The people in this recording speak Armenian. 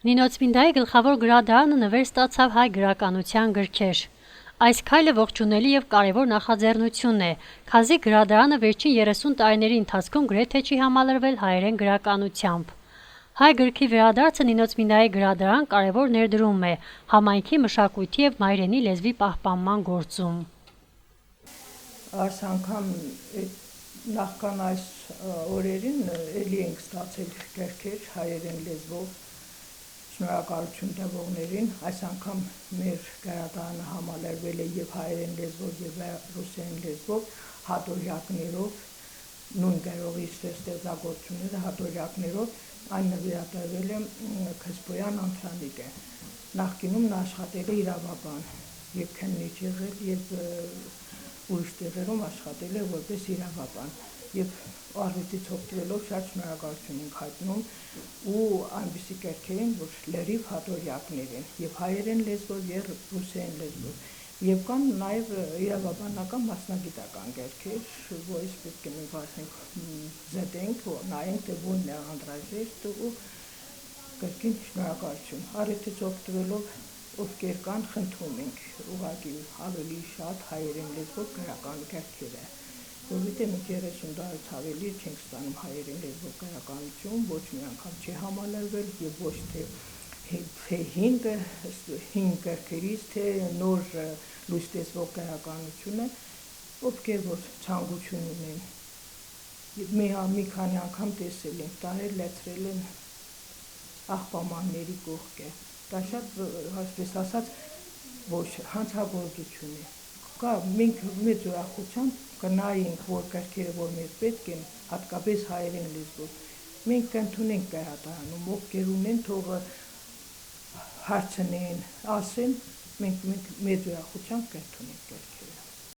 Նինոցմինդայի գլխավոր գրադարանը նվեր ստացավ հայ գրականության գրքեր։ Այս քայլը ողջունելի եւ կարևոր նախաձեռնություն է, քանզի գրադարանը վերջին 30 տարիների ընթացքում գրեթե չի համալրվել հայերեն գրականությամբ։ Հայ գրքի վերադարձը Նինոցմինդայի գրադարան կարևոր ներդրում է համայնքի մշակույթի եւ մայրենի լեզվի պահպանման գործում։ Այս անգամ նախքան այս օրերին էլի ենք ստացել գրքեր հայերեն լեզվով, շնորհակալություն տվողներին, այս անգամ մեր գրադարանը համալրվել է եւ հայերեն լեզվով եւ ռուսերեն լեզվով հատորյակներով, նույն գրողի ստեղծագործությունները հատորյակներով, այն նվիրատվել է Քսպոյան Անտրանիկը։ Նախկինում նա աշխատել է իրավաբան եւ քննիչ եղել եւ ուրիշ տեղերում աշխատել է որպես իրավաբան եւ արվեստից օգտվելով շատ շնորհակալություն ենք հայտնում ու այնպիսի գրքեր են, որ լրիվ հատորյակներ են եւ հայերեն լեզվով եւ ռուսերեն լեզվով եւ կան նաեւ իրավաբանական մասնագիտական գրքեր, որից պետք է մենք ասենք զետենք, նայենք թե որն է անհրաժեշտ ու գրքին շնորհակալություն արվեստից օգտվելով ովքեր կան խնդրում ենք ուղղակի ավելի շատ հայերեն լեզվով գրական գրքերը, որովհետեւ մենք 30 տարուց ավելի չենք ստանում հայերեն լեզվով գրականություն, ոչ մի անգամ չի համալրվել եւ ոչ թե հին գրքերից, թե նոր լույս տեսվող գրականությունը, ովքեր որ ցանկություն ունեն մի քանի անգամ տեսել են, տարել լեցրել են աղբամանների կողքը, դա շատ այսպես ասած ոչ հանցագործություն է, կա մենք մեծ ուրախությամբ կնայենք որ գրքերը որ մեզ պետք են, հատկապես հայերեն լեզվով, մենք կընդունենք գրադարանում, ովքեր ունեն թող հարցնեն, ասեն, մենք մեծ ուրախությամբ կընդունենք գրքերը։